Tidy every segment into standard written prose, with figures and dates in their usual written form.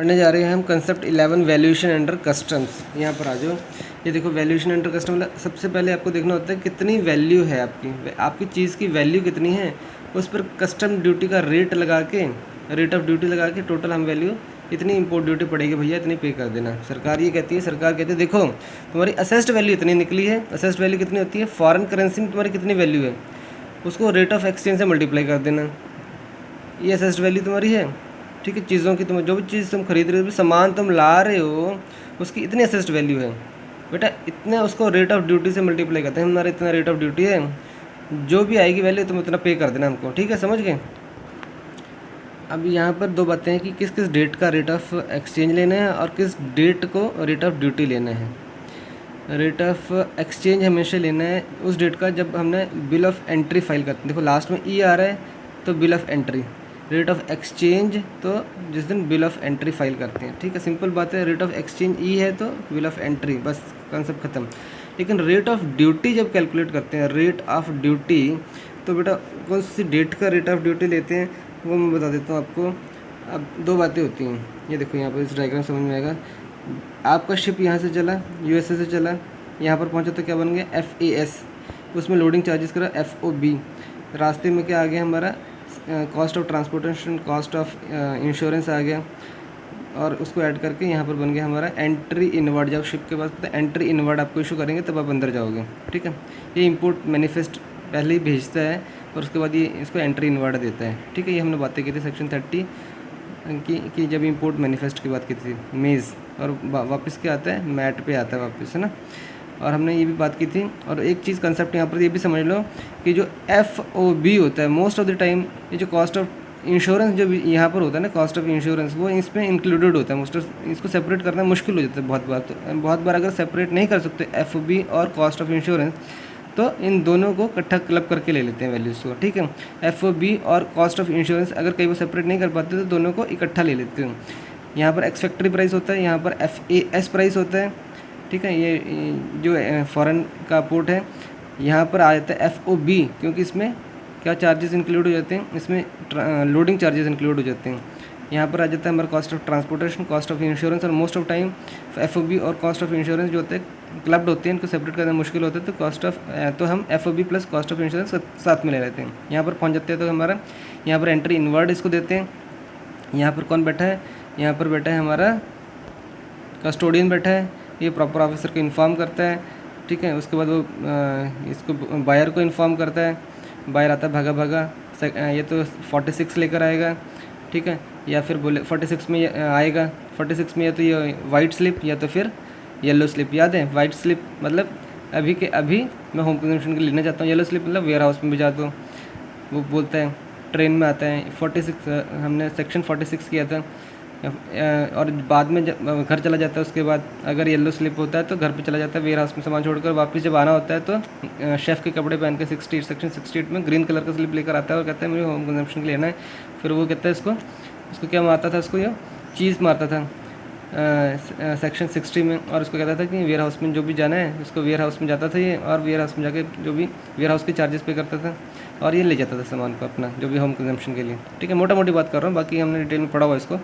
पढ़ने जा रहे हैं हम कंसेप्ट 11 वैल्यूएशन अंडर कस्टम्स। यहाँ पर आ जाओ। ये देखो वैल्यूएशन अंडर कस्टम मतलब सबसे पहले आपको देखना होता है कितनी वैल्यू है आपकी चीज़ की वैल्यू कितनी है, उस पर कस्टम ड्यूटी का रेट लगा के, रेट ऑफ ड्यूटी लगा के टोटल हम वैल्यू इतनी इंपोर्ट ड्यूटी पड़ेगी भैया, इतनी पे कर देना। सरकार ये कहती है, सरकार कहती है देखो तुम्हारी असेस्ड वैल्यू इतनी निकली है। असेस्ड वैल्यू कितनी होती है, फॉरेन करेंसी में तुम्हारी कितनी वैल्यू है उसको रेट ऑफ एक्सचेंज से मल्टीप्लाई कर देना। ये असेस्ड वैल्यू तुम्हारी है, ठीक है। चीज़ों की तुम जो भी चीज़ तुम खरीद रहे हो, सामान तुम ला रहे हो, उसकी इतनी असेस्ड वैल्यू है बेटा, इतने उसको रेट ऑफ ड्यूटी से मल्टीप्लाई करते हैं। हमारा इतना रेट ऑफ ड्यूटी है, जो भी आएगी वैल्यू तुम उतना पे कर देना हमको, ठीक है, समझ गए। अब यहाँ पर दो बातें हैं कि किस किस डेट का रेट ऑफ एक्सचेंज लेना है और किस डेट को रेट ऑफ ड्यूटी लेना है। रेट ऑफ एक्सचेंज हमेशा लेना है उस डेट का जब हमने बिल ऑफ एंट्री फाइल करते हैं। देखो लास्ट में ई आ रहा है तो bill of entry, rate of exchange तो जिस दिन बिल ऑफ एंट्री फाइल करते हैं, ठीक है, सिंपल बात है। रेट ऑफ एक्सचेंज ई है तो बिल ऑफ एंट्री, बस कंसेप्ट खत्म। लेकिन रेट ऑफ ड्यूटी जब कैलकुलेट करते हैं, रेट ऑफ ड्यूटी, तो बेटा कौन सी डेट का रेट ऑफ ड्यूटी लेते हैं वो मैं बता देता हूँ आपको। अब दो बातें होती हैं, ये देखो यहाँ पर इस डायग्राम समझ में आएगा। आपका शिप यहाँ से चला, यूएसए से चला, यहाँ पर पहुँचा तो क्या बन गया FAS, उसमें लोडिंग चार्जेस करा FOB, रास्ते में क्या आ गया हमारा cost of transportation, cost of insurance आ गया, और उसको ऐड करके यहाँ पर बन गया हमारा एंट्री इनवर्ड। जब शिप के पास तो एंट्री इनवर्ड आपको इशू करेंगे तब आप अंदर जाओगे, ठीक है। ये इंपोर्ट मैनिफेस्ट पहले ही भेजता है और उसके बाद ये इसको एंट्री इनवर्ड देता है, ठीक है। ये हमने बातें की थी सेक्शन 30 कि जब इंपोर्ट मैनिफेस्ट की बात की थी, मेज़, और वापस क्या आता है, मैट पे आता है वापस, है ना। और हमने ये भी बात की थी। और एक चीज़ कंसेप्ट यहाँ पर ये भी समझ लो कि जो FOB होता है मोस्ट ऑफ द टाइम, ये जो कॉस्ट ऑफ इंश्योरेंस जो भी यहाँ पर होता है ना, कॉस्ट ऑफ इंश्योरेंस, वो इसमें इंक्लूडेड होता है। मोस्ट इसको सेपरेट करना मुश्किल हो जाता है बहुत बार अगर सेपरेट नहीं कर सकते FOB और कॉस्ट ऑफ इंश्योरेंस, तो इन दोनों को इकट्ठा क्लब करके ले लेते हैं वैल्यूज़ को, ठीक है। FOB और कॉस्ट ऑफ इंश्योरेंस अगर कई बार सेपरेट नहीं कर पाते तो दोनों को इकट्ठा ले लेते हैं। यहाँ पर एक्स फैक्ट्री प्राइस होता है, यहाँ पर FAS प्राइस होता है, ठीक है। ये जो फॉरेन का पोर्ट है, यहाँ पर आ जाता है FOB, क्योंकि इसमें क्या चार्जेस इंक्लूड हो जाते हैं, इसमें लोडिंग चार्जेस इंक्लूड हो जाते हैं। यहाँ पर आ जाता है हमारा cost of transportation, cost of insurance, और मोस्ट ऑफ टाइम FOB और कॉस्ट ऑफ इंश्योरेंस जो होते हैं क्लब्ड होते हैं, इनको सेपरेट करना मुश्किल होता है, तो तो हम FOB plus cost of insurance साथ में ले लेते हैं। यहाँ पर पहुँच जाते हैं तो हमारा यहाँ पर एंट्री इनवर्ड इसको देते हैं। यहाँ पर कौन बैठा है, यहाँ पर बैठा है हमारा कस्टोडियन बैठा है, ये प्रॉपर ऑफिसर को इन्फॉर्म करता है, ठीक है। उसके बाद वो इसको बायर को इन्फॉर्म करता है, बायर आता है भागा भागा, ये तो 46 लेकर आएगा, ठीक है, या फिर बोले 46 में आएगा, 46 में या तो ये वाइट स्लिप या तो फिर येलो स्लिप। याद है वाइट स्लिप मतलब अभी के अभी मैं होम कंजम्पशन के लेना चाहता हूँ, येलो स्लिप मतलब वेयर हाउस में भिजा दो, वो बोलता है। ट्रेन में आता है 46, हमने सेक्शन 46 किया था। और बाद में जब घर चला जाता है उसके बाद अगर येलो स्लिप होता है तो घर पे चला जाता है, वेयर हाउस में सामान छोड़कर। वापस जब आना होता है तो शेफ़ के कपड़े पहन के सेक्शन 68 में ग्रीन कलर का स्लिप लेकर आता है और कहता है मुझे होम कंजम्पशन के लेना है। फिर वो कहता है इसको क्या मारता था, इसको ये चीज़ मारता था सेक्शन 60 में, और उसको कहता था कि वेयर हाउस में जो भी जाना है उसको वेयर हाउस में जाता था ये, और वेयर हाउस में जाके जो भी वेयर हाउस के चार्जेस पे करता था और ये ले जाता था सामान को अपना जो भी होम कंजम्पशन के लिए, ठीक है। मोटा मोटी बात कर रहा हूँ, बाकी हमने डिटेल में पढ़ा हुआ इसको।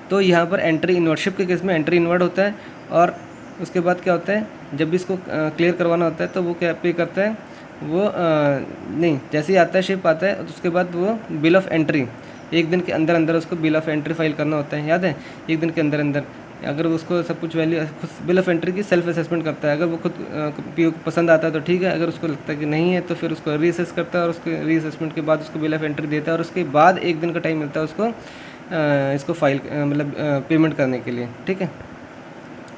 तो यहाँ पर एंट्री इनवर्डशिप के केस में एंट्री इनवर्ड होता है, और उसके बाद क्या होता है जब भी इसको क्लियर करवाना होता है तो वो क्या पे करता है, वो नहीं, जैसे ही आता है शिप आता है तो उसके बाद वो बिल ऑफ एंट्री, एक दिन के अंदर अंदर उसको बिल ऑफ एंट्री फाइल करना होता है। याद है, एक दिन के अंदर अंदर अगर उसको सब कुछ वैल्यू खुद बिल ऑफ एंट्री की सेल्फ असेसमेंट करता है। अगर वो खुद PO पसंद आता है तो ठीक है, अगर उसको लगता है कि नहीं है तो फिर उसको रीअसेस करता है और उसके रीअसेसमेंट के बाद उसको बिल ऑफ एंट्री देता है, और उसके बाद एक दिन का टाइम मिलता है उसको इसको फाइल मतलब पेमेंट करने के लिए, ठीक है,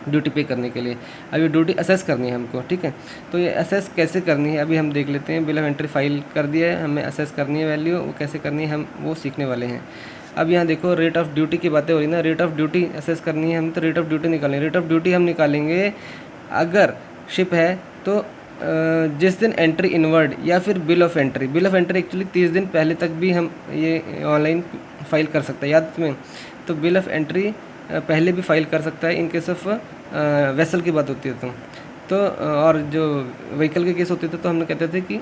ड्यूटी पे करने के लिए। अभी ड्यूटी असेस करनी है हमको, ठीक है। तो ये असेस कैसे करनी है अभी हम देख लेते हैं। बिल ऑफ एंट्री फाइल कर दिया है, हमें असेस करनी है वैल्यू, वो कैसे करनी है हम वो सीखने वाले हैं। अब यहाँ देखो रेट ऑफ ड्यूटी की बातें हो रही ना, रेट ऑफ ड्यूटी असेस करनी है हम, तो रेट ऑफ ड्यूटी निकालेंगे। रेट ऑफ ड्यूटी हम निकालेंगे अगर शिप है तो जिस दिन एंट्री इनवर्ड या फिर बिल ऑफ एंट्री एक्चुअली 30 दिन पहले तक भी हम ये ऑनलाइन फाइल कर सकते हैं, याद तुम्हें। तो बिल ऑफ एंट्री पहले भी फाइल कर सकता है इन केस ऑफ वेसल की बात होती है तो और जो व्हीकल के केस होते थे तो हमने कहते थे कि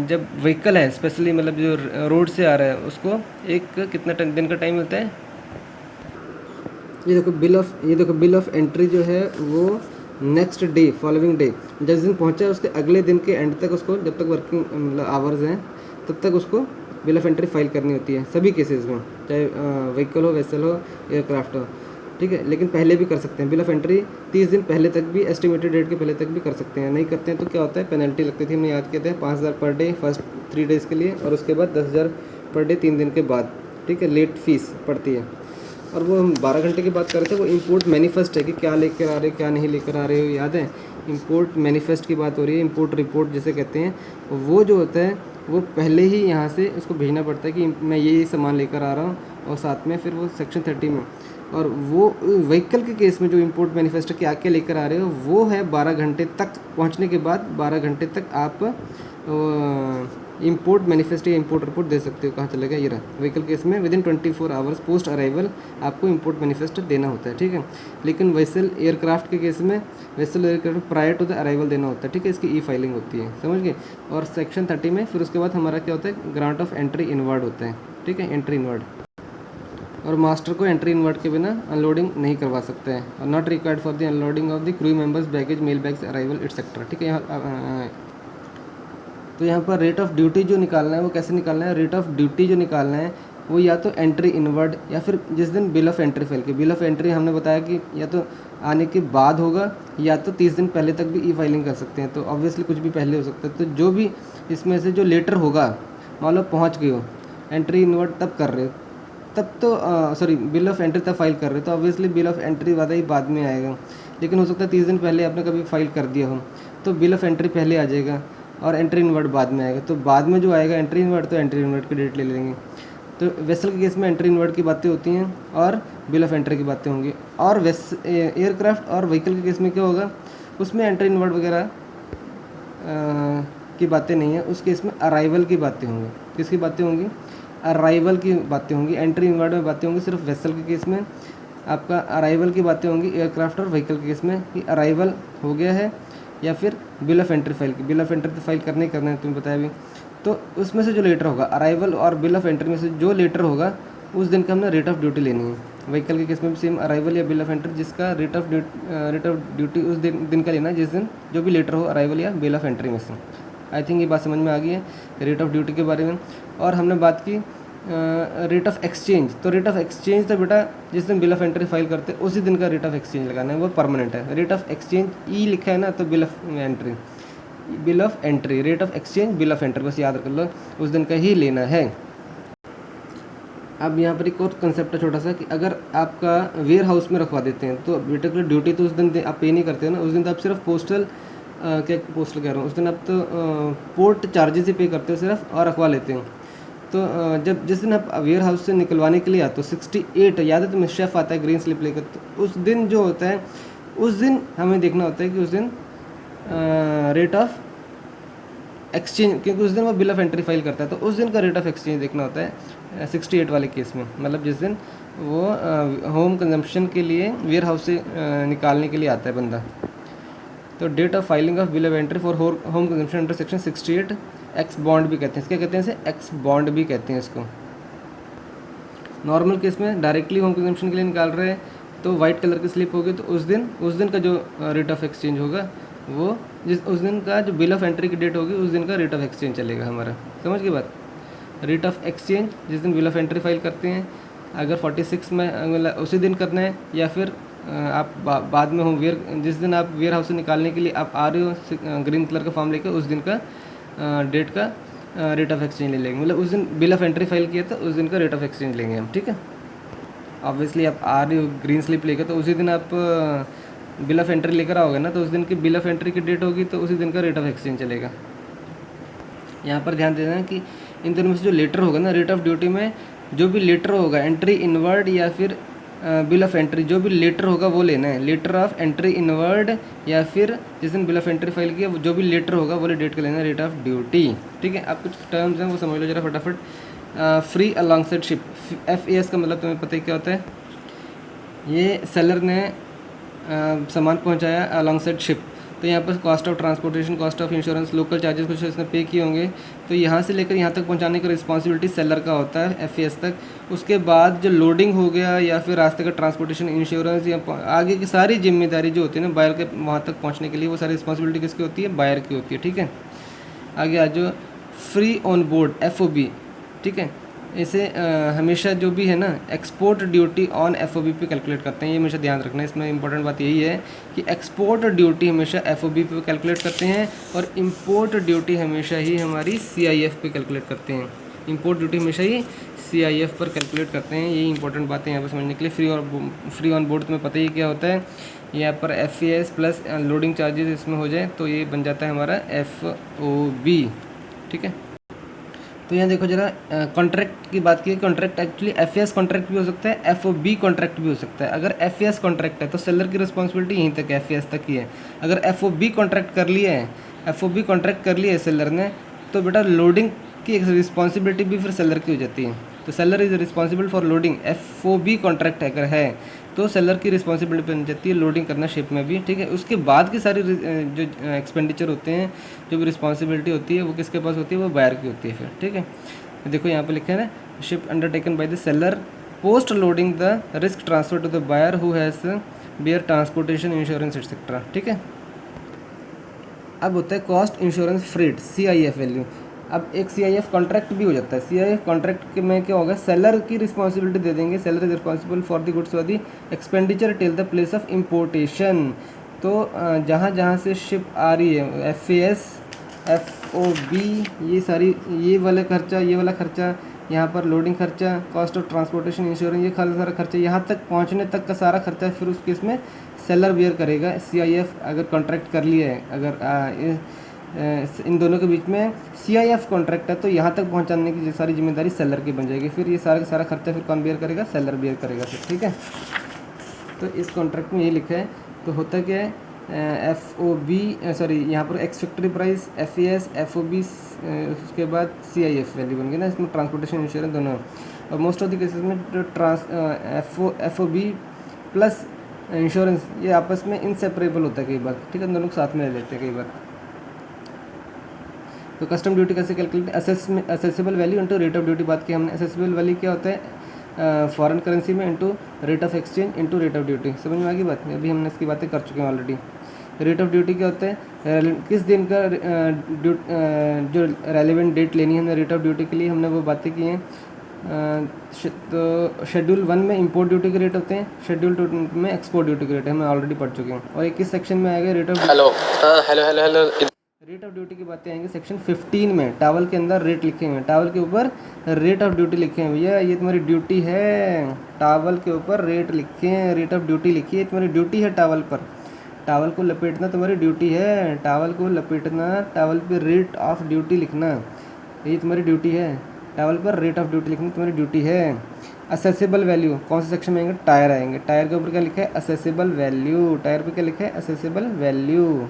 जब व्हीकल है स्पेशली मतलब जो रोड से आ रहा है उसको एक कितना दिन का टाइम मिलता है, ये देखो बिल ऑफ एंट्री जो है वो नेक्स्ट डे, फॉलोइंग डे, जिस दिन पहुंचा उसके अगले दिन के एंड तक उसको, जब तक वर्किंग मतलब आवर्स हैं तब तक उसको बिल ऑफ एंट्री फाइल करनी होती है सभी केसेस में, चाहे व्हीकल हो, वेसल हो, एयरक्राफ्ट हो, ठीक है। लेकिन पहले भी कर सकते हैं बिल ऑफ एंट्री 30 दिन पहले तक भी, एस्टिमेटेड डेट के पहले तक भी कर सकते हैं। नहीं करते हैं तो क्या होता है, पेनल्टी लगती थी, हमने याद किया था 5,000 पर डे फर्स्ट 3 डेज़ के लिए, और उसके बाद 10,000 पर डे 3 दिन के बाद, ठीक है, लेट फीस पड़ती है। और वो हम 12 घंटे की बात कर रहे थे, वो इंपोर्ट मैनिफेस्ट है कि क्या लेकर आ रहे हो क्या नहीं लेकर आ रहे हो, याद है। इंपोर्ट मैनिफेस्ट की बात हो रही है, इंपोर्ट रिपोर्ट जिसे कहते हैं, वो जो होता है वो पहले ही यहाँ से उसको भेजना पड़ता है कि मैं ये सामान लेकर आ रहा हूँ, और साथ में फिर वो सेक्शन 30 में। और वो व्हीकल के केस में जो इंपोर्ट मैनिफेस्ट क्या क्या लेकर आ रहे हो वो है 12 घंटे तक पहुँचने के बाद 12 घंटे तक आप इंपोर्ट मैनिफेस्ट या इंपोर्ट रिपोर्ट दे सकते हो। कहाँ चला गया, ये रहा। व्हीकल केस में विदिन 24 आवर्स पोस्ट अराइवल आपको इंपोर्ट मैनिफेस्ट देना होता है, ठीक है। लेकिन वेसल एयरक्राफ्ट के केस में vessel aircraft prior to the arrival देना होता है, ठीक है, इसकी ई फाइलिंग होती है, समझ गए। और सेक्शन 30 में फिर उसके बाद हमारा क्या होता है, ग्रांट ऑफ एंट्री इनवर्ड होता है, ठीक है, एंट्री इनवर्ड। और मास्टर को एंट्री इनवर्ड के बिना अनलोडिंग नहीं करवा सकते हैं, और not required for the unloading of the crew members baggage mail bags arrival etcetera, ठीक है। यहाँ तो यहाँ पर रेट ऑफ ड्यूटी जो निकालना है वो कैसे निकालना है, रेट ऑफ ड्यूटी जो निकालना है वो या तो एंट्री इनवर्ड या फिर जिस दिन बिल ऑफ एंट्री फाइल की। बिल ऑफ एंट्री हमने बताया कि या तो आने के बाद होगा या तो 30 दिन पहले तक भी ई फाइलिंग कर सकते हैं, तो ऑब्वियसली कुछ भी पहले हो सकता है। तो जो भी इसमें से जो लेटर होगा, मान लो पहुँच गए हो, एंट्री इनवर्ड तब कर रहे हो, तब तो सॉरी बिल ऑफ एंट्री तब फाइल कर रहे हो, तो ऑब्वियसली बिल ऑफ एंट्री वाला ही बाद में आएगा। लेकिन हो सकता है 30 दिन पहले आपने कभी फाइल कर दिया हो तो बिल ऑफ एंट्री पहले आ जाएगा और एंट्री इनवर्ड बाद में आएगा। तो बाद में जो आएगा एंट्री इनवर्ड, तो एंट्री इनवर्ड की डेट ले लेंगे। तो वेसल के केस में एंट्री इनवर्ड की बातें होती हैं और बिल ऑफ एंट्री की बातें होंगी। और एयरक्राफ्ट और व्हीकल के केस में क्या होगा, उसमें एंट्री इनवर्ड वगैरह की बातें नहीं है, उस केस में अराइवल की बातें होंगी। किसकी बातें होंगी, अराइवल की बातें होंगी। एंट्री इनवर्ड में बातें होंगी सिर्फ वेसल के केस में आपका अराइवल की बातें होंगी, एयरक्राफ्ट और व्हीकल के केस में कि अराइवल हो गया है या फिर बिल ऑफ एंट्री फाइल की। बिल ऑफ एंट्री तो फाइल करना है तुम्हें बताया भी। तो उसमें से जो लेटर होगा, अराइवल और बिल ऑफ एंट्री में से जो लेटर होगा उस दिन का हमने रेट ऑफ ड्यूटी लेनी है। व्हीकल के केस में भी सेम, अराइवल या बिल ऑफ एंट्री, जिसका रेट ऑफ ड्यूटी उस दिन का लेना है जिस दिन जो भी लेटर हो अराइवल या बिल ऑफ एंट्री में से। आई थिंक ये बात समझ में आ गई है रेट ऑफ ड्यूटी के बारे में। और हमने बात की रेट ऑफ एक्सचेंज। तो रेट ऑफ एक्सचेंज तो बेटा जिस दिन बिल ऑफ एंट्री फाइल करते हैं उसी दिन का रेट ऑफ एक्सचेंज लगाना है, वो परमानेंट है। रेट ऑफ एक्सचेंज ई लिखा है ना, तो bill of entry, bill of entry, rate of exchange, bill of entry, बस याद रख लो उस दिन का ही लेना है। अब यहाँ पर एक और कंसेप्ट है छोटा सा कि अगर आपका वेयर हाउस में रखवा देते हैं तो बेटा ड्यूटी तो उस दिन आप पे नहीं करते हो ना, उस दिन तो आप सिर्फ पोस्टल पोस्टल कह रहा हूँ, उस दिन आप तो पोर्ट चार्जेस ही पे करते हो सिर्फ और रखवा लेते हो। तो जब जिस दिन आप वेयर हाउस से निकलवाने के लिए आते हो 68 याद है तुम्हें, शेफ़ आता है ग्रीन स्लिप लेकर, तो उस दिन जो होता है उस दिन हमें देखना होता है कि उस दिन रेट ऑफ एक्सचेंज, क्योंकि उस दिन वो बिल ऑफ एंट्री फाइल करता है तो उस दिन का रेट ऑफ एक्सचेंज देखना होता है 68 वाले केस में। मतलब जिस दिन वो होम कंजम्पशन के लिए वेयर हाउस से निकालने के लिए आता है बंदा। तो date of filing of bill of entry for home consumption under section 68 ex bond भी कहते हैं, क्या कहते हैं इसे, एक्स बॉन्ड भी कहते हैं इसको। नॉर्मल केस में डायरेक्टली होम कंजम्पशन के लिए निकाल रहे हैं तो वाइट कलर की स्लिप होगी, तो उस दिन का जो रेट ऑफ एक्सचेंज होगा वो उस दिन का जो बिल ऑफ एंट्री की डेट होगी उस दिन का रेट ऑफ एक्सचेंज चलेगा हमारा। समझ गई बात। रेट ऑफ एक्सचेंज जिस दिन बिल ऑफ एंट्री फाइल करते हैं, अगर 46 में उसी दिन करना है या फिर आप बाद में हो जिस दिन आप वेयर हाउस से निकालने के लिए आप आ रहे हो ग्रीन कलर का फॉर्म लेकर, उस दिन का डेट का रेट ऑफ एक्सचेंज ले लेंगे। मतलब उस दिन बिल ऑफ एंट्री फाइल किया तो उस दिन का रेट ऑफ एक्सचेंज लेंगे हम, ठीक है। ऑब्वियसली आप आ रहे हो ग्रीन स्लिप लेकर तो उसी दिन आप बिल ऑफ एंट्री लेकर आओगे ना, तो उस दिन की बिल ऑफ एंट्री की डेट होगी तो उसी दिन का रेट ऑफ एक्सचेंज चलेगा। यहाँ पर ध्यान देना कि इन दोनों में से जो लेटर होगा ना, रेट ऑफ ड्यूटी में जो भी लेटर होगा एंट्री इनवर्ड या फिर बिल ऑफ एंट्री, जो भी लेटर होगा वो लेना है। लेटर ऑफ एंट्री इनवर्ड या फिर जिस दिन बिल ऑफ एंट्री फाइल किया जो भी लेटर होगा वो डेट का लेना है, रेट ऑफ ड्यूटी, ठीक है। आप कुछ टर्म्स हैं वो समझ लो जरा फटाफट। फ्री अलॉन्गसाइड शिप, FAS का मतलब तुम्हें पता ही क्या होता है। ये सेलर ने सामान पहुंचाया अलॉन्गसाइड शिप, तो यहाँ पर cost of transportation, cost of insurance, local charges कुछ इसने पे किए होंगे, तो यहाँ से लेकर यहाँ तक पहुँचाने का रिस्पॉन्सिबिलिटी सेलर का होता है FAS तक। उसके बाद जो लोडिंग हो गया या फिर रास्ते का ट्रांसपोर्टेशन, इंश्योरेंस या आगे की सारी जिम्मेदारी जो होती है ना बायर के वहाँ तक पहुँचने के लिए, वो सारी रिस्पॉन्सिबिलिटी किसकी होती है? बायर की होती है। ठीक है, आगे आ जाओ फ्री ऑन बोर्ड FOB। ठीक है, इसे हमेशा जो भी है ना एक्सपोर्ट ड्यूटी ऑन FOB पे कैलकुलेट करते हैं, ये हमेशा ध्यान रखना है। इसमें इंपॉर्टेंट बात यही है कि एक्सपोर्ट ड्यूटी हमेशा FOB पे कैलकुलेट करते हैं और इंपोर्ट ड्यूटी हमेशा ही हमारी CIF पे कैलकुलेट करते हैं। इंपोर्ट ड्यूटी हमेशा ही CIF पर कैलकुलेट करते हैं। यही इंपॉर्टेंट बातें यहाँ पर समझने के लिए। फ्री ऑन बोर्ड तुम्हें पता ही क्या होता है, यहाँ पर FAS प्लस लोडिंग चार्जेस इसमें हो जाए तो ये बन जाता है हमारा FOB। ठीक है, तो यहाँ देखो जरा कॉन्ट्रैक्ट की बात की। कॉन्ट्रैक्ट एक्चुअली FAS कॉन्ट्रैक्ट भी हो सकता है, FOB कॉन्ट्रैक्ट भी हो सकता है। अगर FAS कॉन्ट्रैक्ट है तो सेलर की रिस्पॉन्सिबिलिटी यहीं तक है, FAS तक ही है। अगर FOB कॉन्ट्रैक्ट कर लिया है, FOB कॉन्ट्रैक्ट कर लिया है सेलर ने, तो बेटा लोडिंग की रिस्पॉन्सिबिलिटी भी फिर सेलर की हो जाती है। तो seller is responsible for loading. FOB contract अगर है तो सेलर की रिस्पॉन्सिबिलिटी बन जाती है लोडिंग करना शिप में भी। ठीक है, उसके बाद की सारी जो एक्सपेंडिचर होते हैं, जो भी रिस्पॉन्सिबिलिटी होती है, वो किसके पास होती है? वो बायर की होती है फिर। ठीक है, देखो यहाँ पे लिखा है ना, ship undertaken by the seller post loading the risk transfer to the buyer who has bear transportation, insurance etcetera. ठीक है, अब होता है cost insurance freight, CIF value. अब एक CIF कॉन्ट्रैक्ट भी हो जाता है। CIF कॉन्ट्रैक्ट में क्या होगा? सेलर की रिस्पॉन्सिबिलिटी दे देंगे। Seller is responsible for the goods for the expenditure till the place of importation. तो जहाँ जहाँ से शिप आ रही है, FAS FOB, ये सारी ये वाला खर्चा, यहाँ पर लोडिंग खर्चा, कॉस्ट ऑफ ट्रांसपोर्टेशन, इंश्योरेंस, ये सारा खर्चा, यहाँ तक पहुँचने तक का सारा खर्चा फिर उस केस में सेलर बियर करेगा। CIF अगर कॉन्ट्रैक्ट कर लिया है, अगर इन दोनों के बीच में CIF कॉन्ट्रैक्ट है, तो यहाँ तक पहुँचाने की सारी जिम्मेदारी सेलर की बन जाएगी। फिर ये सारा का सारा खर्चा फिर कौन बियर करेगा? सेलर बियर करेगा फिर। ठीक है, तो इस कॉन्ट्रैक्ट में ये लिखा है। तो होता क्या है, FOB सॉरी यहाँ पर ex factory price, FAS FOB, उसके बाद CIF वैल्यू बन गई ना, इसमें ट्रांसपोर्टेशन इंश्योरेंस दोनों। और मोस्ट ऑफ द केसेस में FOB प्लस इंश्योरेंस ये आपस में इनसेपरेबल होता है कई बार। ठीक है, दोनों को साथ में ले लेते हैं कई बार। तो कस्टम ड्यूटी कैसे calculate? Accessible value into rate of duty. बात की हमने, असेसेबल वैल्यू क्या होता है? फॉरेन करेंसी में into rate of exchange into rate of duty. समझ में आ गई बात? अभी हमने इसकी बातें कर चुके हैं ऑलरेडी। रेट ऑफ ड्यूटी क्या होता है? किस दिन का जो रेलिवेंट डेट लेनी है हमने रेट ऑफ ड्यूटी के लिए, हमने वो बातें की हैं। तो शेड्यूल 1 में इंपोर्ट ड्यूटी के रेट होते हैं, शेड्यूल 2 में एक्सपोर्ट ड्यूटी के रेट हम ऑलरेडी पढ़ चुके हैं। और एक किस सेक्शन में आएगा? Rate of rate of duty की बातें आएंगी सेक्शन 15 में। टावल के अंदर रेट लिखे हुए हैं, टावल के ऊपर रेट ऑफ ड्यूटी लिखे हैं। भैया ये तुम्हारी ड्यूटी है, टावल के ऊपर रेट लिखे हैं, रेट ऑफ ड्यूटी लिखी है, तुम्हारी ड्यूटी है टावल पर। टावल को लपेटना तुम्हारी ड्यूटी है, टावल को लपेटना, टावल पे रेट ऑफ ड्यूटी लिखना, ये तुम्हारी ड्यूटी है। टावल पर रेट ऑफ ड्यूटी लिखनी तुम्हारी ड्यूटी है। असेसेबल वैल्यू कौन से सेक्शन में आएंगे? टायर आएंगे। टायर के ऊपर क्या लिखा है? Accessible value. टायर पे क्या लिखा है? Accessible value.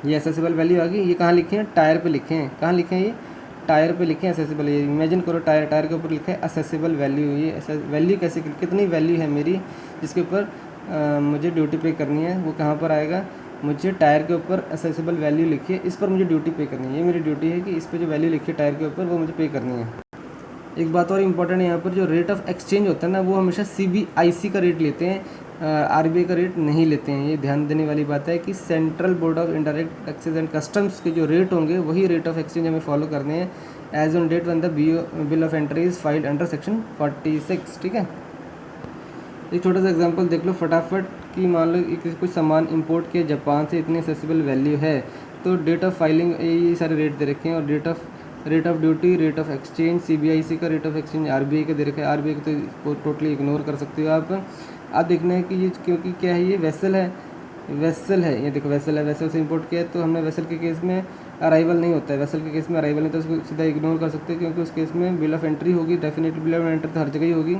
ये असेसेबल वैल्यू आ गई। ये कहाँ लिखे हैं? टायर पे लिखे हैं। कहाँ लिखे हैं? ये टायर पे लिखे हैं असेसेबल। ये इमेजिन करो, टायर के ऊपर लिखा है असेसेबल वैल्यू। ये वैल्यू कैसे, कितनी वैल्यू है मेरी जिसके ऊपर मुझे ड्यूटी पे करनी है, वो कहाँ पर आएगा? मुझे टायर के ऊपर असेसेबल वैल्यू लिखी है, इस पर मुझे ड्यूटी पे करनी है। ये मेरी ड्यूटी है कि इस पर जो वैल्यू लिखी है टायर के ऊपर वो मुझे पे करनी है। एक बात और इम्पोर्टेंट है यहाँ पर, जो रेट ऑफ एक्सचेंज होता है ना, वो हमेशा CBIC का रेट लेते हैं, RBI का रेट नहीं लेते हैं। ये ध्यान देने वाली बात है कि central board of indirect taxes and customs के जो रेट होंगे वही रेट ऑफ एक्सचेंज हमें फॉलो करने हैं as on date when the bill of entry is filed under section 46। ठीक है, एक छोटा सा एग्जांपल देख लो फटाफट कि मान लो कुछ सामान इंपोर्ट किया जापान से, इतनी असेसेबल वैल्यू है, तो डेट ऑफ फाइलिंग ये सारे रेट दे रखे हैं, और rate of duty, rate of exchange, CBIC का रेट ऑफ एक्सचेंज RBI का दे रखा है। RBI को तो टोटली इग्नोर कर सकते हो आप देखना है कि ये क्योंकि क्या है, ये वेसल है, ये देखो वेसल है, वेसल से इंपोर्ट किया है, तो हमने वेसल के केस में अराइवल नहीं होता है, वेसल के केस में अराइवल नहीं, तो उसको सीधा इग्नोर कर सकते हैं, क्योंकि उस केस में बिल ऑफ एंट्री होगी, डेफिनेटली बिल ऑफ एंट्री तो हर जगह ही होगी,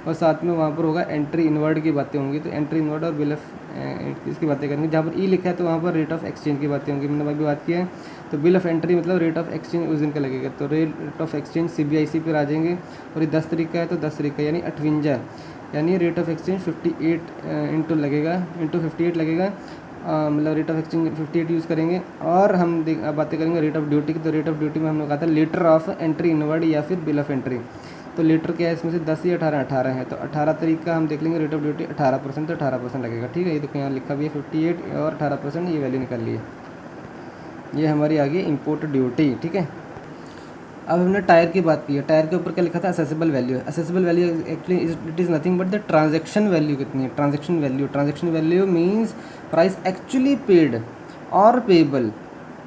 और साथ में वहाँ पर होगा एंट्री इनवर्ड की बातें होंगी। तो एंट्री इनवर्ड और बिल ऑफ इसकी बातें करनी, जहाँ पर लिखा है तो वहाँ पर रेट ऑफ एक्सचेंज की बातें होंगी। मैंने अभी बात की है, तो बिल ऑफ एंट्री मतलब रेट ऑफ एक्सचेंज उस दिन का लगेगा, तो रेट ऑफ एक्सचेंज CBIC पर आ जाएंगे। और ये 10 तारीख का है तो 10 तारीख का यानी 58, यानी रेट ऑफ एक्सचेंज 58 इंटू 58 लगेगा। मतलब रेट ऑफ एक्सचेंज 58 यूज़ करेंगे। और हम बातें करेंगे रेट ऑफ ड्यूटी की। तो रेट ऑफ ड्यूटी में हमने कहा था लेटर ऑफ एंट्री इनवर्ड या फिर बिल ऑफ एंट्री। तो लीटर क्या है इसमें से 10 या 18 है, तो 18 तारीख का हम देख लेंगे रेट ऑफ ड्यूटी 18%, तो 18% लगेगा। ठीक है, ये देखो यहाँ लिखा भी है 58 और 18%, ये वैल्यू निकाल ली है। ये हमारी आ गई इम्पोर्ट ड्यूटी। ठीक है, अब हमने टायर की बात की है। टायर के ऊपर क्या लिखा था, assessable value. Assessable value actually it is nothing but the transaction value कितनी है। Transaction value means price actually paid और पेबल।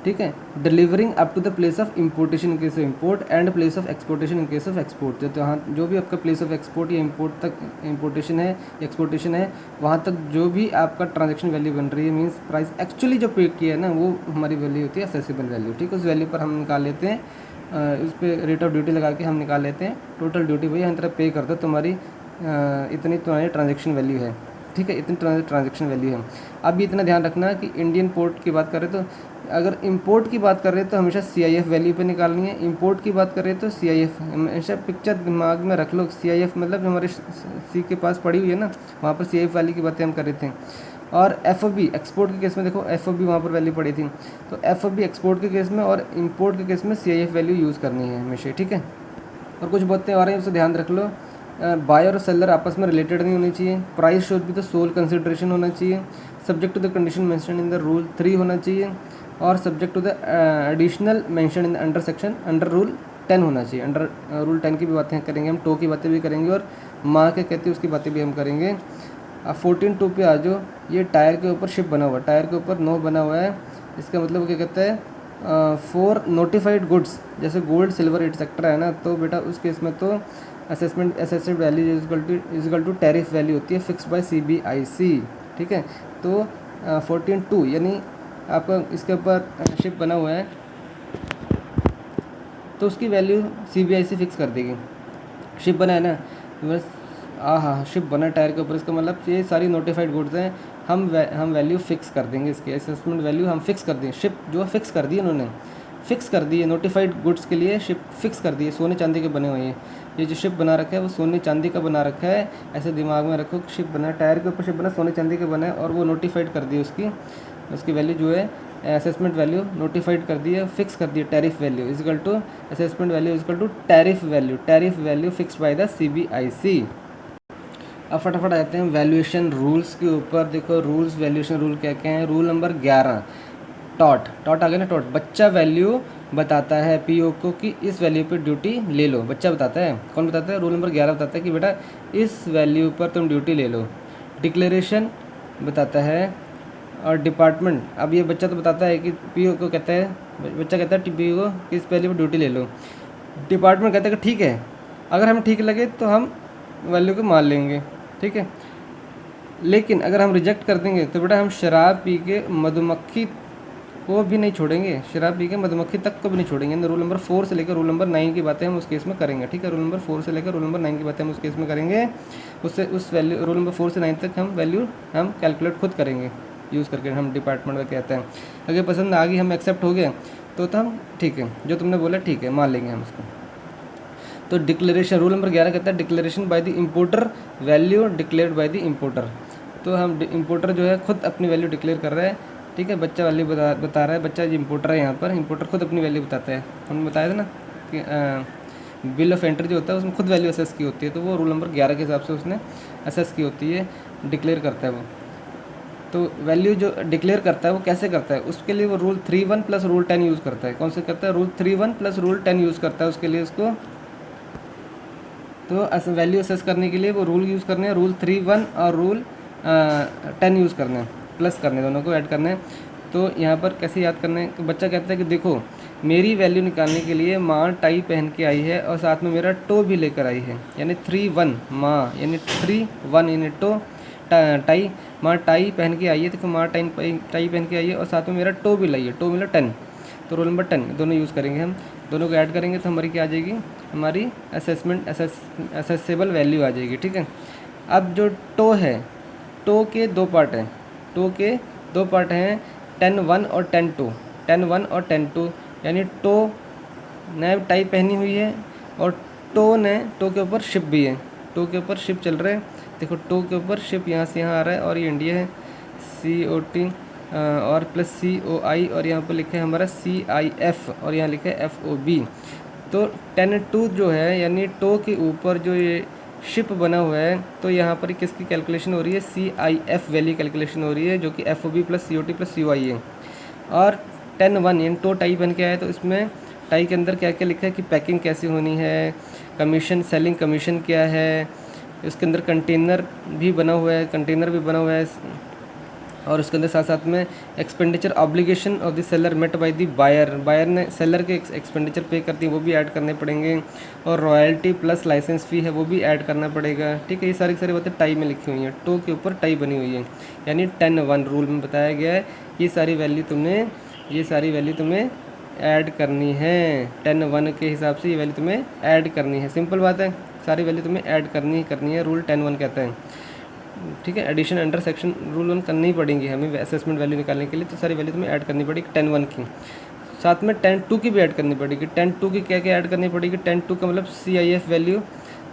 ठीक है, delivering up to the place of importation in case of import and place of exportation in case of export. तो हाँ, जो भी आपका प्लेस ऑफ एक्सपोर्ट या इम्पोर्ट तक इम्पोर्टेशन है, एक्सपोर्टेशन है, वहाँ तक जो भी आपका ट्रांजैक्शन वैल्यू बन रही है मीन्स प्राइस एक्चुअली जो पे किया है ना, वो हमारी वैल्यू होती है असेसेबल वैल्यू। ठीक है, उस वैल्यू पर हम निकाल लेते हैं, उस पर रेट ऑफ ड्यूटी लगा के हम निकाल लेते हैं टोटल ड्यूटी। भैया हम तरह पे कर दो, तुम्हारी इतनी तुम्हारी ट्रांजैक्शन वैल्यू है। ठीक है, इतनी ट्रांजैक्शन वैल्यू है। अब इतना ध्यान रखना कि इंडियन पोर्ट की बात करें तो अगर इंपोर्ट की बात कर रहे हैं तो हमेशा CIF वैल्यू पे निकालनी है। इंपोर्ट की बात कर रहे हैं तो CIF, हमेशा पिक्चर दिमाग में रख लो। CIF मतलब जो हमारे सी के पास पड़ी हुई है ना, वहाँ पर CIF वैल्यू की बातें हम कर रहे थे। और FOB एक्सपोर्ट के केस में देखो FOB वहाँ पर वैल्यू पड़ी थी, तो FOB एक्सपोर्ट के केस में और इंपोर्ट के केस में CIF वैल्यू यूज़ करनी है हमेशा। ठीक है, और कुछ बातें और हैं, उससे ध्यान रख लो। बायर और सेलर आपस में रिलेटेड नहीं होनी चाहिए। Price should be the sole consideration होना चाहिए। Subject to the condition mention in the rule 3 होना चाहिए। और subject to the additional mention in under rule 10 होना चाहिए। अंडर रूल 10 की भी बातें करेंगे हम, टो की बातें भी करेंगे और माँ के कहती है उसकी बातें भी हम करेंगे। अब 14.2 पे आ जाओ। ये टायर के ऊपर शिप बना हुआ है, टायर के ऊपर नो बना हुआ है। इसका मतलब क्या कहता है, फॉर नोटिफाइड गुड्स जैसे गोल्ड सिल्वर एटसेट्रा है ना, तो बेटा उस केस में तो assessed value equal to tariff value होती है फिक्स्ड बाय CBIC। ठीक है, तो 14.2 यानी आपका इसके ऊपर शिप बना हुआ है तो उसकी वैल्यू CBIC फिक्स कर देगी। शिप बना है ना, बस हाँ शिप बना टायर के ऊपर, इसका मतलब ये सारी नोटिफाइड गुड्स हैं, हम वैल्यू फिक्स कर देंगे इसकी। असेसमेंट वैल्यू हम फिक्स कर देंगे। शिप जो है फिक्स कर दी उन्होंने, फिक्स कर दी है नोटिफाइड गुड्स के लिए। शिप फिक्स कर दी है, सोने चांदी के बने हुए हैं। ये जो शिप बना रखा है वो सोने चांदी का बना रखा है, ऐसे दिमाग में रखो। शिप बना टायर के ऊपर, शिप बना सोने चांदी का बना है और वो नोटिफाइड कर दी उसकी वैल्यू जो है असेसमेंट वैल्यू नोटिफाइड कर दी है, फिक्स कर दी है। Tariff value equal to assessment value equal to tariff value fixed by the CBIC। अब फटाफट आ जाते हैं वैल्यूएशन रूल्स के ऊपर। देखो रूल्स, वैल्यूएशन रूल क्या क्या हैं। रूल नंबर 11 टॉट आ गया ना, टॉट बच्चा वैल्यू बताता है PO को कि इस वैल्यू पे ड्यूटी ले लो। बच्चा बताता है, कौन बताता है, रूल नंबर 11 बताता है कि बेटा इस वैल्यू पर तुम ड्यूटी ले लो। डिक्लेरेशन बताता है और डिपार्टमेंट, अब ये बच्चा तो बताता है कि PO को कहता है, बच्चा कहता है PO को कि इस वैल्यू पर ड्यूटी ले लो। डिपार्टमेंट कहता है कि ठीक है, अगर हम ठीक लगे तो हम वैल्यू को मान लेंगे। ठीक है, लेकिन अगर हम रिजेक्ट कर देंगे तो बेटा हम शराब पी के मधुमक्खी को भी नहीं छोड़ेंगे, शराब पी के मधुमक्खी तक को भी नहीं छोड़ेंगे। रूल नंबर 4 से लेकर रूल नंबर 9 की बातें हम उस केस में करेंगे। ठीक है, रूल नंबर 4 से लेकर रूल नंबर 9 की बातें हम उस केस में करेंगे। उससे उस वैल्यू रूल नंबर 4 से 9 तक हम वैल्यू हम कैलकुलेट खुद करेंगे यूज़ करके। हम डिपार्टमेंट में कहते हैं अगर पसंद आ गई, हम एक्सेप्ट हो गए तो हम ठीक है, जो तुमने बोला ठीक है, मान लेंगे हम उसको। तो डिक्लेरेशन, रूल नंबर 11 कहता है declaration by the importer value declared by the importer. तो हम इंपोर्टर जो है खुद अपनी वैल्यू डिक्लेयर कर रहा है। ठीक है, बच्चा वैल्यू बता रहा है, बच्चा जो इंपोर्टर है यहाँ पर, इंपोर्टर खुद अपनी वैल्यू बताता है। हमने बताया था ना कि बिल ऑफ एंट्री जो होता है उसमें खुद वैल्यू असेस की होती है, तो वो रूल नंबर 11 के हिसाब से उसने असेस की होती है, डिक्लेयर करता है वो। तो वैल्यू जो डिक्लेयर करता है वो कैसे करता है, उसके लिए वो रूल 3.1 प्लस रूल 10 यूज़ करता है। कौन से करता है, रूल 3.1 प्लस रूल 10 यूज़ करता है उसके लिए उसको। तो वैल्यू असेस करने के लिए वो रूल यूज़ करने हैं, रूल 3.1 और रूल 10 यूज़ करने हैं, प्लस करने, दोनों को ऐड करने हैं। तो यहाँ पर कैसे याद करने हैं, तो बच्चा कहता है कि देखो मेरी वैल्यू निकालने के लिए माँ टाई पहन के आई है और साथ में मेरा टो भी लेकर आई है, यानी 3.1 माँ, यानी 3.1 यानी टो टाई, माँ टाई पहन के आई है। देखो माँ टाई पहन के आई है और साथ में मेरा टो भी लाई है, टो मतलब 10। तो रोल नंबर 10 दोनों यूज़ करेंगे हम, दोनों को ऐड करेंगे तो हमारी क्या आ जाएगी, हमारी असेसेबल वैल्यू आ जाएगी। ठीक है, अब जो टो है, टो के दो पार्ट हैं, टो के दो पार्ट हैं 10.1 और 10.2, 10.1 और 10.2, यानी टो ने टाई पहनी हुई है और टो के ऊपर शिप भी है, टो के ऊपर शिप चल रहा है। देखो टो के ऊपर शिप यहाँ से यहाँ आ रहा है और ये इंडिया है, COT और प्लस COI और यहाँ पर लिखा है हमारा CIF और यहाँ लिखा है FOB। तो 10(2) जो है यानी टो के ऊपर जो ये शिप बना हुआ है, तो यहाँ पर किसकी कैलकुलेशन हो रही है, CIF वैल्यू कैलकुलेशन हो रही है, जो कि FOB plus COT plus COI है। और 10(1) यानी टो टाई बन के आया, तो इसमें टाई के अंदर क्या क्या लिखा है कि पैकिंग कैसे होनी है, कमीशन सेलिंग कमीशन क्या है, उसके अंदर कंटेनर भी बना हुआ है, और उसके अंदर साथ साथ में expenditure obligation of the seller met by the buyer ने सेलर के एक्सपेंडिचर पे करती है वो भी ऐड करने पड़ेंगे, और रॉयल्टी प्लस लाइसेंस फ़ी है वो भी ऐड करना पड़ेगा। ठीक है, ये सारी बातें टाई में लिखी हुई हैं, टो के ऊपर टाई बनी हुई है, यानी 10(1) रूल में बताया गया है ये सारी वैल्यू तुम्हें ऐड करनी है। 10(1) के हिसाब से ये वैल्यू तुम्हें ऐड करनी है, सिंपल बात है, सारी वैल्यू तुम्हें ऐड करनी है, रूल 10(1) कहता है। ठीक है, एडिशन अंडर सेक्शन रूल 1 करनी ही पड़ेंगी हमें असेसमेंट वैल्यू निकालने के लिए, तो सारी वैल्यू तुम्हें ऐड करनी पड़ेगी 10(1) की, साथ में 10(2) की भी ऐड करनी पड़ेगी। 10(2) की क्या क्या ऐड करनी पड़ेगी, 10(2) का मतलब CIF वैल्यू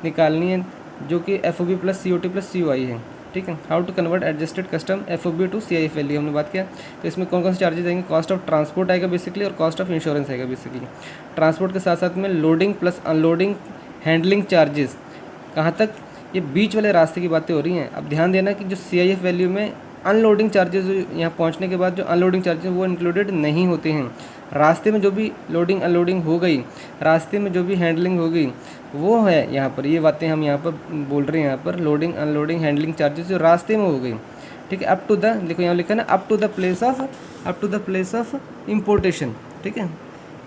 निकालनी है, जो कि FOB plus COT plus COI है। ठीक है, how to convert adjusted custom FOB to CIF value हमने बात किया। तो इसमें कौन कौन से चार्जेस आएंगे, कॉस्ट ऑफ ट्रांसपोर्ट आएगा बेसिकली, और कॉस्ट ऑफ इंश्योरेंस आएगा बेसिकली। ट्रांसपोर्ट के साथ साथ में loading plus unloading handling charges, कहाँ तक, ये बीच वाले रास्ते की बातें हो रही हैं। अब ध्यान देना कि जो CIF वैल्यू में अनलोडिंग चार्जेस यहाँ पहुँचने के बाद जो अनलोडिंग चार्जेस वो इंक्लूडेड नहीं होते हैं। रास्ते में जो भी लोडिंग अनलोडिंग हो गई, रास्ते में जो भी हैंडलिंग हो गई, वो है यहाँ पर, ये बातें हम यहाँ पर बोल रहे हैं, यहाँ पर लोडिंग अनलोडिंग हैंडलिंग चार्जेस जो रास्ते में हो गई। ठीक है, अप टू द, देखो यहाँ लिखा है ना, up to the place of importation. ठीक है,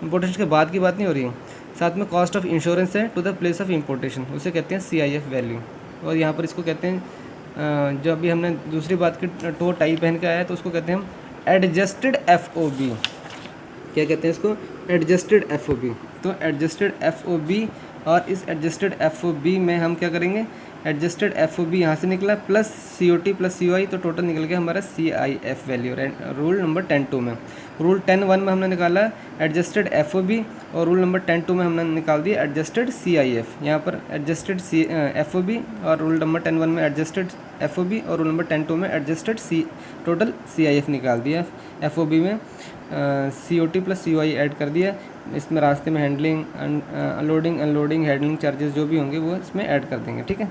इम्पोर्टेशन के बाद की बात नहीं हो रही है। साथ में कॉस्ट ऑफ इंश्योरेंस है to the place of importation, उसे कहते हैं CIF वैल्यू, और यहाँ पर इसको कहते हैं, जो अभी हमने दूसरी बात की टो टाई पहन के आया है, तो उसको कहते हैं हम एडजस्टेड FOB। क्या कहते हैं इसको, एडजस्टेड FOB। तो एडजस्टेड FOB, और इस एडजस्टेड FOB में हम क्या करेंगे, एडजस्टेड FOB यहाँ से निकला प्लस COT प्लस COI, तो टोटल निकल गया हमारा CIF वैल्यू, रूल नंबर 10(2) में। रूल 10(1) में हमने निकाला एडजस्टेड FOB, और रूल नंबर 10(2) में हमने निकाल दिया एडजस्टेड CIF। यहाँ पर एडजस्टेड FOB, और रूल नंबर 10(1) में एडजस्टेड FOB, और रूल नंबर 10(2) में एडजस्टेड टोटल CIF निकाल दिया। FOB में COT प्लस COI ऐड कर दिया, इसमें रास्ते में handling loading unloading handling charges जो भी होंगे वो इसमें ऐड कर देंगे। ठीक है,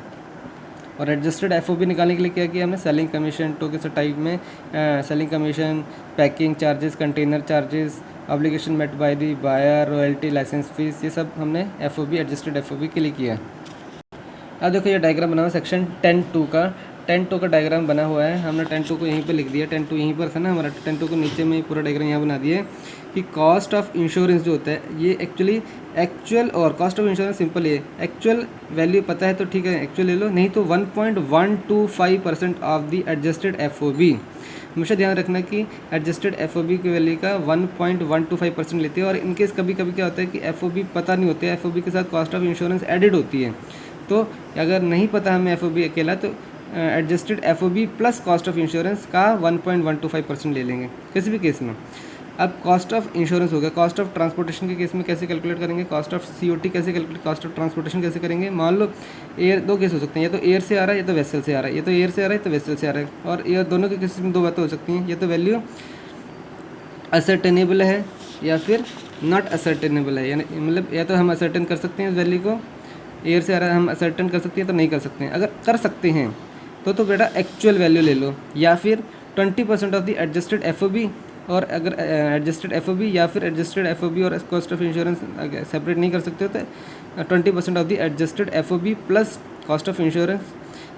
और एडजस्टेड FOB निकालने के लिए क्या किया हमने, सेलिंग कमीशन, टो के टाइप में selling commission, packing charges, container charges, obligation met by the buyer, royalty, licence fees, ये सब हमने FOB एडजस्टेड FOB के लिए किया। अब देखो ये डायग्राम बना हुआ सेक्शन 10(2) का, 10(2) का डायग्राम बना हुआ है, हमने 10(2) को यहीं पे लिख दिया, 10(2) यहीं पर था ना हमारा, 10(2) को नीचे में पूरा डायग्राम यहाँ बना दिया कि कॉस्ट ऑफ इंश्योरेंस जो होता है ये एक्चुअली एक्चुअल, और कॉस्ट ऑफ इंश्योरेंस सिंपल है, एक्चुअल वैल्यू पता है तो ठीक है एक्चुअल ले लो, नहीं तो 1.125% ऑफ द एडजस्टेड FOB। हमेशा ध्यान रखना कि एडजस्टेड FOB की वैल्यू का 1.125% लेते हैं, और इनकेस कभी कभी क्या होता है कि FOB पता नहीं होते, FOB के साथ कॉस्ट ऑफ इंश्योरेंस एडिड होती है, तो अगर नहीं पता हमें FOB अकेला, तो adjusted FOB plus cost of insurance का 1.125% ले लेंगे किसी भी केस में। अब कॉस्ट ऑफ इंश्योरेंस हो गया, कॉस्ट ऑफ ट्रांसपोर्टेशन के केस में कैसे कैलकुलेट करेंगे, कॉस्ट ऑफ COT कैसे कैलकुलेट, कॉस्ट ऑफ ट्रांसपोर्टेशन कैसे करेंगे। मान लो एयर, दो केस हो सकते हैं, या तो एयर से आ रहा है या तो वेसल से आ रहा है, या तो एयर से आ रहा है तो वेसल से आ रहा है, और एयर दोनों के केस में दो बातें हो सकती हैं, या तो वैल्यू असर्टेनेबल है या फिर नॉट असर्टेनेबल है, यानी मतलब या तो हम असर्टेन कर सकते हैं इस वैल्यू को, एयर से आ रहा है हम असर्टेन कर सकते हैं तो नहीं कर सकते हैं। अगर कर सकते हैं तो बेटा एक्चुअल वैल्यू ले लो, या फिर 20% ऑफ द एडजस्टेड FOB, और अगर एडजस्टेड FOB या फिर एडजस्टेड FOB और कॉस्ट ऑफ इंश्योरेंस सेपरेट नहीं कर सकते हो तो 20% of the adjusted FOB plus cost of insurance,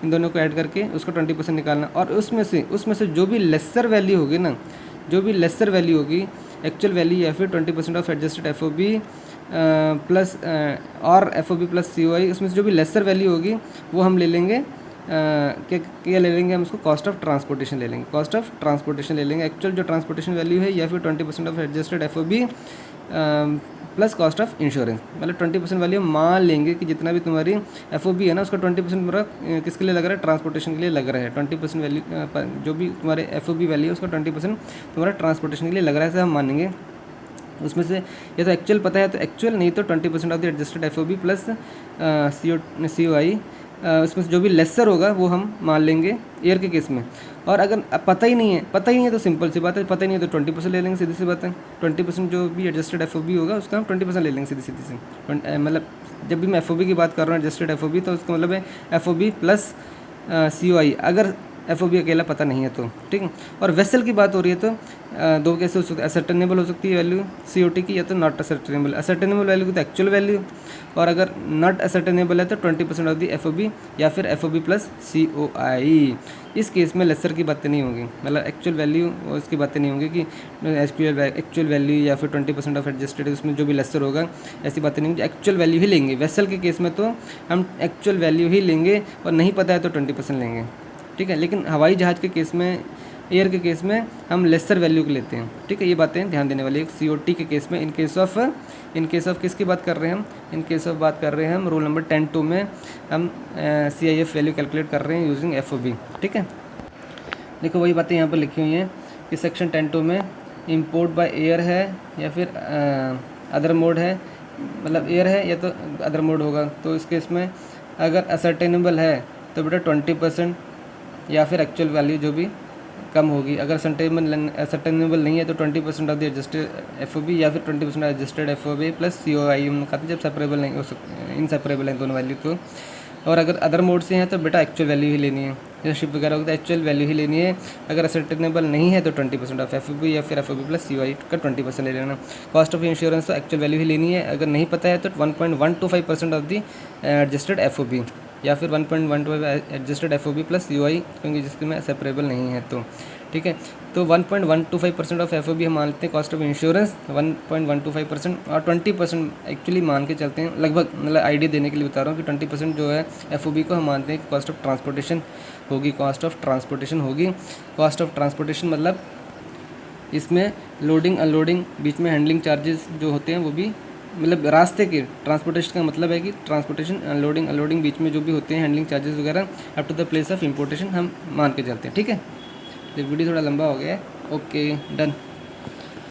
इन दोनों को ऐड करके उसको 20% निकालना, और उसमें से जो भी लेसर वैल्यू होगी ना, जो भी लेसर वैल्यू होगी एक्चुअल वैल्यू, या फिर 20% ऑफ एडजस्टेड FOB प्लस और FOB प्लस COI, उसमें से जो भी लेसर वैल्यू होगी वो हम ले लेंगे, क्या ले लेंगे हम उसको, कॉस्ट ऑफ ट्रांसपोर्टेशन ले लेंगे, कॉस्ट ऑफ ट्रांसपोर्टेशन ले लेंगे, एक्चुअल जो ट्रांसपोर्टेशन वैल्यू है, या फिर 20% of adjusted FOB plus cost of insurance, मतलब 20% वैल्यू मान लेंगे कि जितना भी तुम्हारी FOB है ना उसका 20% पूरा किसके लिए लग रहा है, ट्रांसपोर्टेशन के लिए लग रहा है। 20% वैल्यू जो भी तुम्हारे FOB वैल्यू है उसका 20% तुम्हारा ट्रांसपोर्टेशन के लिए लग रहा है, ऐसे हम मानेंगे। उसमें से या तो एक्चुअल पता है तो एक्चुअल, नहीं तो 20% of the adjusted FOB plus COI, उसमें से जो भी लेसर होगा वो हम मान लेंगे एयर के केस में। और अगर पता ही नहीं है तो सिंपल सी बात है, पता ही नहीं है तो 20% ले लेंगे, सीधी सी बात है। 20% जो भी एडजस्टेड FOB होगा उसका हम 20% ले लेंगे सीधी सी। मतलब जब भी मैं FOB की बात कर रहा हूँ एडजस्टेड FOB, तो उसका मतलब है FOB प्लस COI, अगर FOB अकेला पता नहीं है तो, ठीक है। और वेसल की बात हो रही है तो दो कैसे हो सकते, असर्टेनेबल हो सकती है वैल्यू COT की, या तो नॉट असर्टेनेबल। असर्टेनेबल वैल्यू की तो एक्चुअल वैल्यू, और अगर नॉट असर्टेनेबल है तो 20% ऑफ दी FOB, या फिर FOB प्लस COI। इस केस में लेसर की बातें नहीं होंगी, मतलब एक्चुअल वैल्यू और उसकी बातें नहीं होंगी कि एक्चुअल वैल्यू या फिर 20% ऑफ एडजस्टेड, उसमें जो भी लेसर होगा ऐसी बातें नहीं होंगी, एक्चुअल वैल्यू ही लेंगे। वेसल के केस में तो हम एक्चुअल वैल्यू ही लेंगे, और नहीं पता है तो 20% लेंगे, ठीक है। लेकिन हवाई जहाज़ के केस में, एयर के केस में हम लेसर वैल्यू को लेते हैं, ठीक है। ये बातें ध्यान देने वाली है। COT के केस में, इन केस ऑफ किसकी बात कर रहे हैं हम, इन केस ऑफ बात कर रहे हैं हम रूल नंबर 10(2) में हम CIF वैल्यू कैलकुलेट कर रहे हैं यूजिंग FOB, ठीक है। देखो वही बातें यहाँ पर लिखी हुई हैं कि सेक्शन 10(2) में इम्पोर्ट बाय एयर है या फिर अदर मोड है, मतलब एयर है या तो अदर मोड होगा। तो इस केस में अगर असर्टेनेबल है तो बेटा 20% या फिर एक्चुअल वैल्यू जो भी कम होगी। अगर सर्टेनेबल नहीं है तो 20% ऑफ द एडजस्टेड FOB, या फिर 20% एडजस्टेड FOB प्लस COI हम खाते जब सेपरेबल नहीं हो सकते, इनसेपरेबल हैं दोनों वैल्यू तो। और अगर अदर मोड से हैं तो बेटा एक्चुअल वैल्यू ही लेनी है, जैसे शिप वगैरह होता है एक्चुअल वैल्यू ही लेनी है। अगर सर्टेनेबल नहीं है तो 20% ऑफ FOB, या फिर FOB प्लस COI का 20% ले लेना। कॉस्ट ऑफ इंश्योरेंस तो एक्चुअल वैल्यू ही लेनी है, अगर नहीं पता है तो 1.125% ऑफ दी एडजस्टेड FOB, या फिर 1.125 एडजस्टेड FOB प्लस COI, क्योंकि जिसमें सेपरेबल नहीं है तो, ठीक है। तो 1.125% ऑफ FOB हम मानते हैं कॉस्ट ऑफ इंश्योरेंस 1.125%, और 20% एक्चुअली मान के चलते हैं, लगभग मतलब आइडिया देने के लिए बता रहा हूँ कि 20% जो है FOB को हम मानते हैं कॉस्ट ऑफ ट्रांसपोर्टेशन होगी। कॉस्ट ऑफ ट्रांसपोर्टेशन मतलब इसमें लोडिंग अनलोडिंग, बीच में हैंडलिंग चार्जेस जो होते हैं वो भी, मतलब रास्ते के ट्रांसपोर्टेशन का मतलब है कि ट्रांसपोर्टेशन अनलोडिंग बीच में जो भी होते हैं हैंडलिंग चार्जेस वगैरह up to the place of importation हम मान के चलते हैं, ठीक है। ये वीडियो थोड़ा लंबा हो गया है, ओके डन।